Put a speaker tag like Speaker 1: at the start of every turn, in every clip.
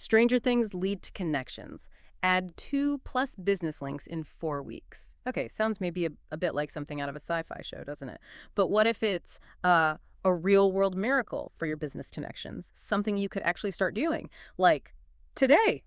Speaker 1: Stranger things lead to connections. Add 2+ business links in 4 weeks. Okay, sounds maybe a bit like something out of a sci-fi show, doesn't it? But what if it's a real-world miracle for your business connections? Something you could actually start doing, like today.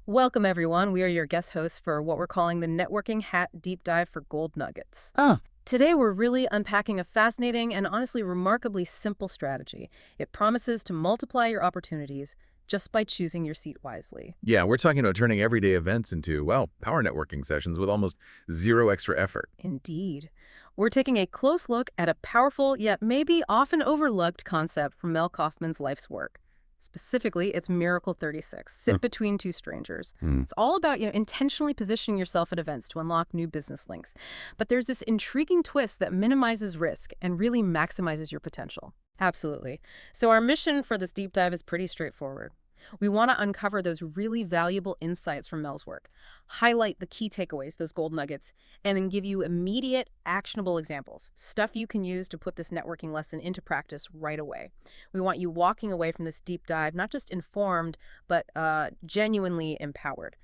Speaker 1: Welcome, everyone. We are your guest hosts for what we're calling the Networking Hat Deep Dive for Gold Nuggets.
Speaker 2: Ah,
Speaker 1: Today, we're really unpacking a fascinating and honestly remarkably simple strategy. It promises to multiply your opportunities just by choosing your seat wisely.
Speaker 2: yeah, we're talking about turning everyday events into, well, power networking sessions with almost zero extra effort.
Speaker 1: Indeed. We're taking a close look at a powerful yet maybe often overlooked concept from Mel Kaufman's life's work. Specifically, it's Miracle 36, sit between two strangers.
Speaker 2: Hmm.
Speaker 1: It's all about, intentionally positioning yourself at events to unlock new business links. But there's this intriguing twist that minimizes risk and really maximizes your potential. Absolutely. So our mission for this deep dive is pretty straightforward. We want to uncover those really valuable insights from Mel's work, highlight the key takeaways, those gold nuggets, and then give you immediate, actionable examples, stuff you can use to put this networking lesson into practice right away. We want you walking away from this deep dive not just informed, but genuinely empowered.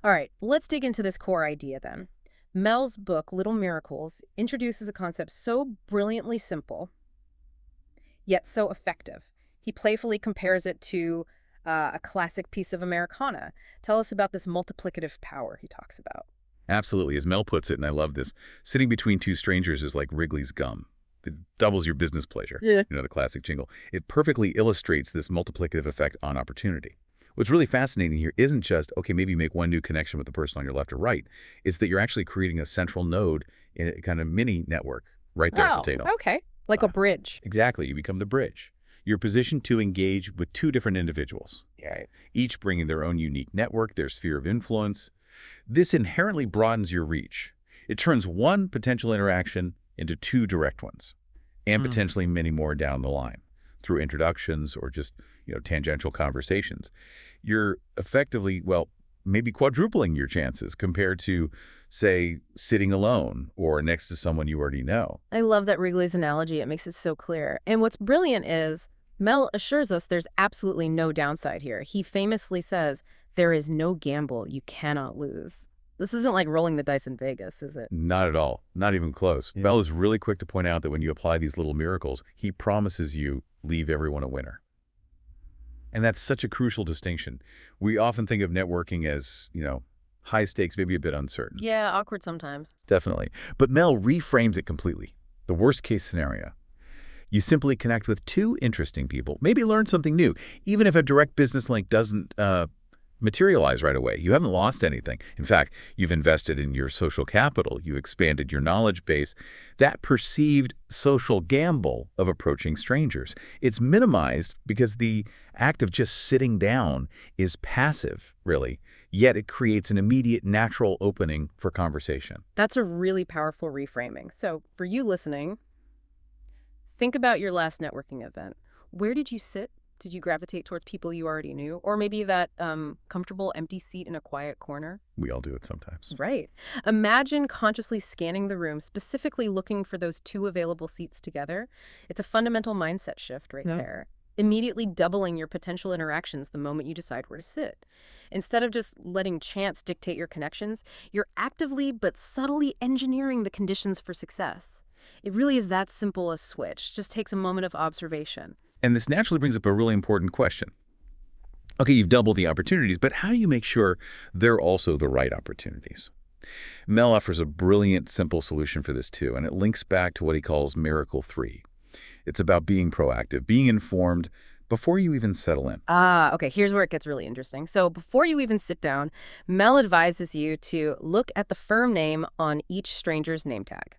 Speaker 1: All right, let's dig into this core idea then. Mel's book, Little Miracles, introduces a concept so brilliantly simple, yet so effective. He playfully compares it to a classic piece of Americana. Tell us about this multiplicative power he talks about.
Speaker 2: Absolutely. As Mel puts it, and I love this, sitting between two strangers is like Wrigley's gum. It doubles your business pleasure.
Speaker 1: Yeah.
Speaker 2: You know, the classic jingle. It perfectly illustrates this multiplicative effect on opportunity. What's really fascinating here isn't just, okay, maybe you make one new connection with the person on your left or right. It's that you're actually creating a central node in a kind of mini network right there at the table.
Speaker 1: Okay. Like a bridge.
Speaker 2: Exactly. You become the bridge. You're positioned to engage with two different individuals,
Speaker 1: Right.
Speaker 2: each bringing their own unique network, their sphere of influence. This inherently broadens your reach. It turns one potential interaction into two direct ones, and potentially many more down the line through introductions or just, tangential conversations. You're effectively, well, maybe quadrupling your chances compared to, say, sitting alone or next to someone you already know.
Speaker 1: I love that Wrigley's analogy. It makes it so clear. And what's brilliant is Mel assures us there's absolutely no downside here. He famously says, there is no gamble you cannot lose. This isn't like rolling the dice in Vegas, is it?
Speaker 2: Not at all. Not even close.
Speaker 1: Yeah.
Speaker 2: Mel is really quick to point out that when you apply these little miracles, he promises you leave everyone a winner. And that's such a crucial distinction. We often think of networking as, high stakes, maybe a bit uncertain.
Speaker 1: Yeah, awkward sometimes.
Speaker 2: Definitely. But Mel reframes it completely. The worst case scenario. You simply connect with two interesting people, maybe learn something new, even if a direct business link doesn't materialize right away. You haven't lost anything. In fact, you've invested in your social capital. You expanded your knowledge base. That perceived social gamble of approaching strangers, it's minimized because the act of just sitting down is passive, really, yet it creates an immediate natural opening for conversation.
Speaker 1: That's a really powerful reframing. So for you listening, think about your last networking event. Where did you sit? Did you gravitate towards people you already knew? Or maybe that comfortable empty seat in a quiet corner?
Speaker 2: We all do it sometimes.
Speaker 1: Right. Imagine consciously scanning the room, specifically looking for those two available seats together. It's a fundamental mindset shift right there. Immediately doubling your potential interactions the moment you decide where to sit. Instead of just letting chance dictate your connections, you're actively but subtly engineering the conditions for success. It really is that simple a switch. Just takes a moment of observation.
Speaker 2: And this naturally brings up a really important question. Okay, you've doubled the opportunities, but how do you make sure they're also the right opportunities? Mel offers a brilliant, simple solution for this too, and it links back to what he calls Miracle 3. It's about being proactive, being informed before you even settle in.
Speaker 1: Okay, here's where it gets really interesting. So before you even sit down, Mel advises you to look at the firm name on each stranger's name tag.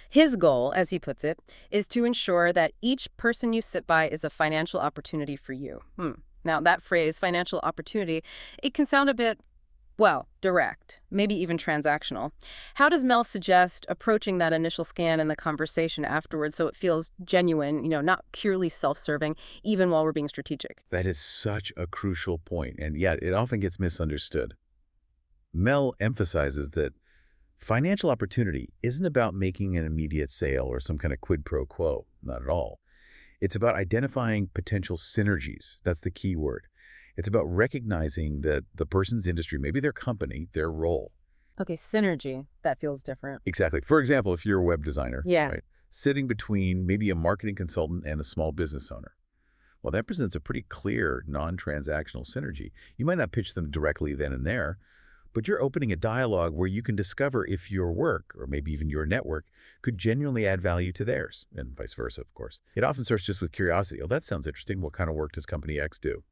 Speaker 1: His goal, as he puts it, is to ensure that each person you sit by is a financial opportunity for you. Now, that phrase, financial opportunity, it can sound a bit, well, direct, maybe even transactional. How does Mel suggest approaching that initial scan and the conversation afterwards so it feels genuine, not purely self-serving, even while we're being strategic?
Speaker 2: That is such a crucial point, and yet it often gets misunderstood. Mel emphasizes that financial opportunity isn't about making an immediate sale or some kind of quid pro quo, not at all. It's about identifying potential synergies. That's the key word. It's about recognizing that the person's industry, maybe their company, their role.
Speaker 1: Okay, synergy. That feels different.
Speaker 2: Exactly. For example, if you're a web designer,
Speaker 1: Yeah.
Speaker 2: right, sitting between maybe a marketing consultant and a small business owner, well, that presents a pretty clear non-transactional synergy. You might not pitch them directly then and there, but you're opening a dialogue where you can discover if your work, or maybe even your network, could genuinely add value to theirs, and vice versa, of course. It often starts just with curiosity. Oh, that sounds interesting. What kind of work does company X do?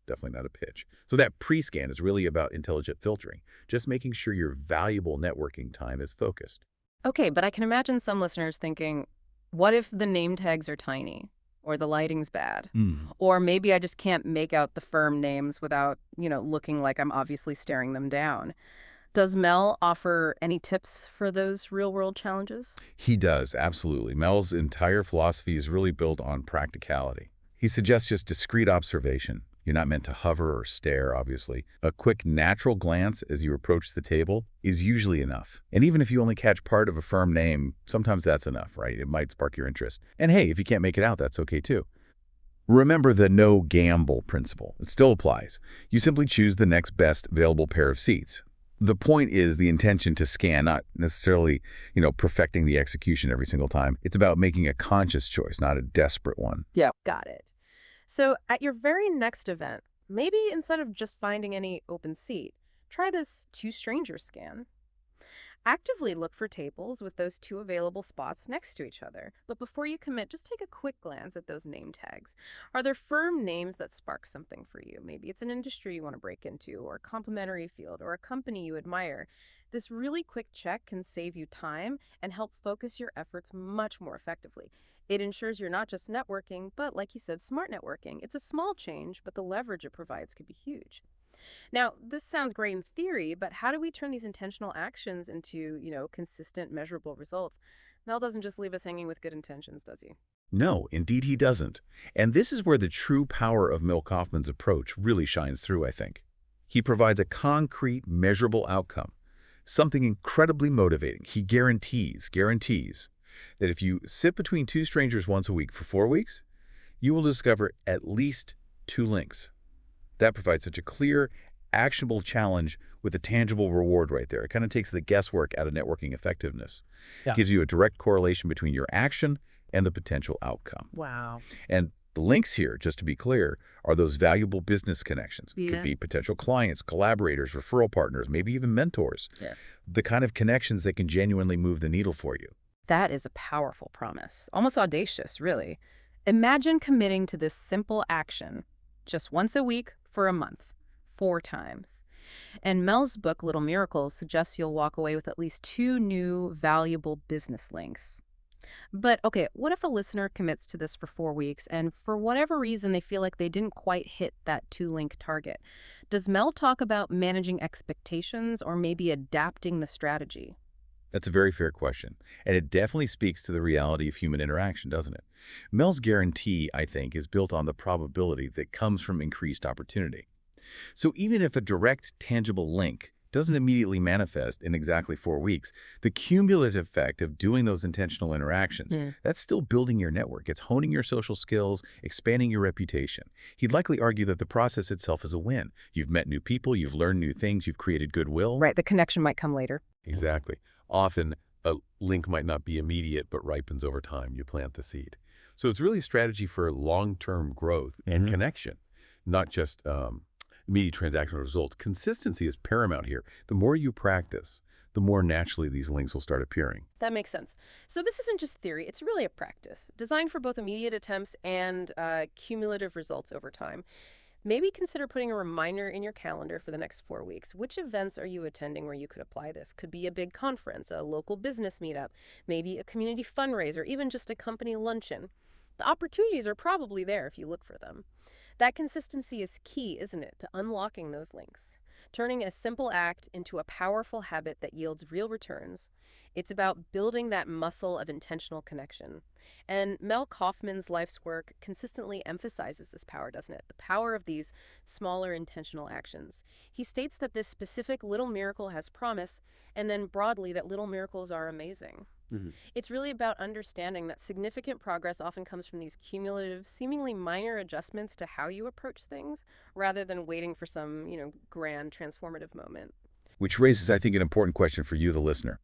Speaker 2: Definitely not a pitch. So that pre-scan is really about intelligent filtering, just making sure your valuable networking time is focused.
Speaker 1: Okay, but I can imagine some listeners thinking, what if the name tags are tiny? Or the lighting's bad?
Speaker 2: Mm.
Speaker 1: Or maybe I just can't make out the firm names without, looking like I'm obviously staring them down. Does Mel offer any tips for those real-world challenges?
Speaker 2: He does, absolutely. Mel's entire philosophy is really built on practicality. He suggests just discrete observation. You're not meant to hover or stare, obviously. A quick natural glance as you approach the table is usually enough. And even if you only catch part of a firm name, sometimes that's enough, right? It might spark your interest. And hey, if you can't make it out, that's okay too. Remember the no gamble principle. It still applies. You simply choose the next best available pair of seats. The point is the intention to scan, not necessarily, perfecting the execution every single time. It's about making a conscious choice, not a desperate one.
Speaker 1: Yeah. Got it. So at your very next event, maybe instead of just finding any open seat, try this two strangers scan. Actively look for tables with those two available spots next to each other. But before you commit, just take a quick glance at those name tags. Are there firm names that spark something for you? Maybe it's an industry you want to break into, or a complementary field, or a company you admire. This really quick check can save you time and help focus your efforts much more effectively. It ensures you're not just networking, but like you said, smart networking. It's a small change, but the leverage it provides could be huge. Now, this sounds great in theory, but how do we turn these intentional actions into, consistent, measurable results? Mel doesn't just leave us hanging with good intentions, does he?
Speaker 2: No, indeed he doesn't. And this is where the true power of Mel Kaufman's approach really shines through, I think. He provides a concrete, measurable outcome, something incredibly motivating. He guarantees that if you sit between two strangers once a week for 4 weeks, you will discover at least 2 links. That provides such a clear, actionable challenge with a tangible reward right there. It kind of takes the guesswork out of networking effectiveness.
Speaker 1: Yeah.
Speaker 2: Gives you a direct correlation between your action and the potential outcome.
Speaker 1: Wow.
Speaker 2: And the links here, just to be clear, are those valuable business connections.
Speaker 1: Yeah.
Speaker 2: Could be potential clients, collaborators, referral partners, maybe even mentors.
Speaker 1: Yeah.
Speaker 2: The kind of connections that can genuinely move the needle for you.
Speaker 1: That is a powerful promise, almost audacious, really. Imagine committing to this simple action just once a week for a month, 4 times. And Mel's book, Little Miracles, suggests you'll walk away with at least 2 new valuable business links. But okay, what if a listener commits to this for 4 weeks and for whatever reason they feel like they didn't quite hit that 2-link target? Does Mel talk about managing expectations or maybe adapting the strategy?
Speaker 2: That's a very fair question, and it definitely speaks to the reality of human interaction, doesn't it? Mel's guarantee, I think, is built on the probability that comes from increased opportunity. So even if a direct, tangible link doesn't immediately manifest in exactly 4 weeks, the cumulative effect of doing those intentional interactions, that's still building your network. It's honing your social skills, expanding your reputation. He'd likely argue that the process itself is a win. You've met new people, you've learned new things, you've created goodwill.
Speaker 1: Right, the connection might come later.
Speaker 3: Exactly. Often, a link might not be immediate, but ripens over time. You plant the seed. So it's really a strategy for long-term growth and connection, not just immediate transactional results. Consistency is paramount here. The more you practice, the more naturally these links will start appearing.
Speaker 1: That makes sense. So this isn't just theory, it's really a practice, designed for both immediate attempts and cumulative results over time. Maybe consider putting a reminder in your calendar for the next 4 weeks. Which events are you attending where you could apply this? Could be a big conference, a local business meetup, maybe a community fundraiser, even just a company luncheon. The opportunities are probably there if you look for them. That consistency is key, isn't it, to unlocking those links, turning a simple act into a powerful habit that yields real returns. It's about building that muscle of intentional connection. And Mel Kaufman's life's work consistently emphasizes this power, doesn't it? The power of these smaller intentional actions. He states that this specific little miracle has promise, and then broadly that little miracles are amazing.
Speaker 4: Mhm.
Speaker 1: It's really about understanding that significant progress often comes from these cumulative, seemingly minor adjustments to how you approach things, rather than waiting for some, grand transformative moment.
Speaker 2: Which raises, I think, an important question for you, the listener.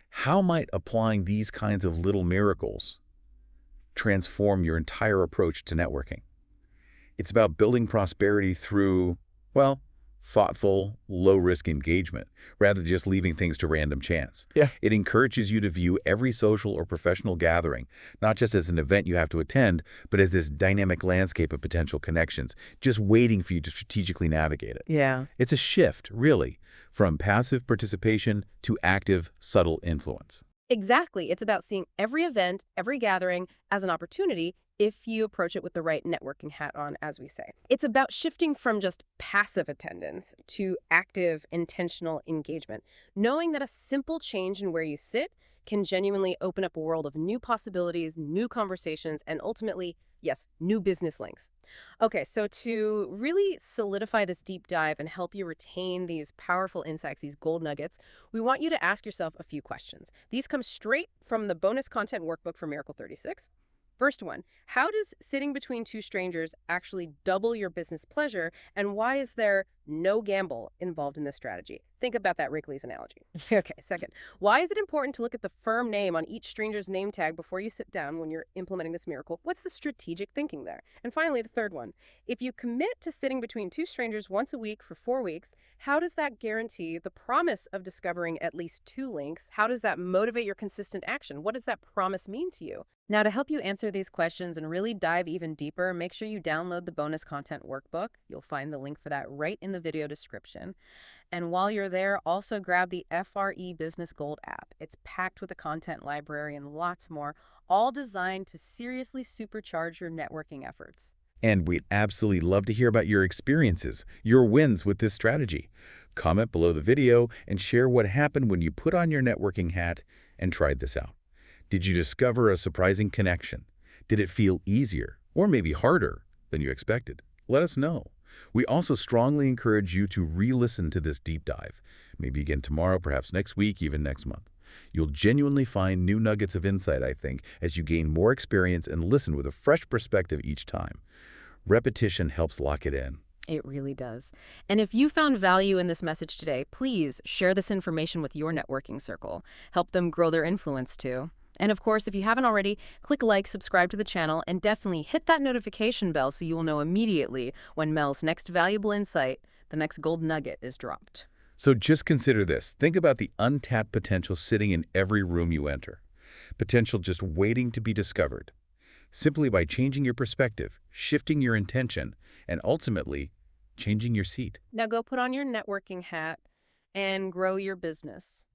Speaker 2: How might applying these kinds of little miracles transform your entire approach to networking? It's about building prosperity through, well, thoughtful, low-risk engagement, rather than just leaving things to random chance.
Speaker 4: Yeah.
Speaker 2: It encourages you to view every social or professional gathering, not just as an event you have to attend, but as this dynamic landscape of potential connections, just waiting for you to strategically navigate it.
Speaker 1: Yeah.
Speaker 2: It's a shift, really, from passive participation to active, subtle influence.
Speaker 1: Exactly. It's about seeing every event, every gathering as an opportunity if you approach it with the right networking hat on, as we say. It's about shifting from just passive attendance to active, intentional engagement, knowing that a simple change in where you sit can genuinely open up a world of new possibilities, new conversations, and ultimately, yes, new business links. Okay, so to really solidify this deep dive and help you retain these powerful insights, these gold nuggets, we want you to ask yourself a few questions. These come straight from the bonus content workbook for Miracle 36. First one, how does sitting between two strangers actually double your business pleasure, and why is there no gamble involved in this strategy? Think about that Wrigley's analogy. Okay, second, why is it important to look at the firm name on each stranger's name tag before you sit down when you're implementing this miracle? What's the strategic thinking there? And finally, the third one, if you commit to sitting between two strangers once a week for 4 weeks, how does that guarantee the promise of discovering at least 2 links? How does that motivate your consistent action? What does that promise mean to you? Now, to help you answer these questions and really dive even deeper, make sure you download the bonus content workbook. You'll find the link for that right in the video description. And while you're there, also grab the FRE Business Gold app. It's packed with a content library and lots more, all designed to seriously supercharge your networking efforts.
Speaker 2: And we'd absolutely love to hear about your experiences, your wins with this strategy. Comment below the video and share what happened when you put on your networking hat and tried this out. Did you discover a surprising connection? Did it feel easier or maybe harder than you expected? Let us know. We also strongly encourage you to re-listen to this deep dive, maybe again tomorrow, perhaps next week, even next month. You'll genuinely find new nuggets of insight, I think, as you gain more experience and listen with a fresh perspective each time. Repetition helps lock it in.
Speaker 1: It really does. And if you found value in this message today, please share this information with your networking circle. Help them grow their influence too. And of course, if you haven't already, click like, subscribe to the channel, and definitely hit that notification bell so you will know immediately when Mel's next valuable insight, the next gold nugget, is dropped.
Speaker 2: So just consider this. Think about the untapped potential sitting in every room you enter. Potential just waiting to be discovered. Simply by changing your perspective, shifting your intention, and ultimately, changing your seat.
Speaker 1: Now go put on your networking hat and grow your business.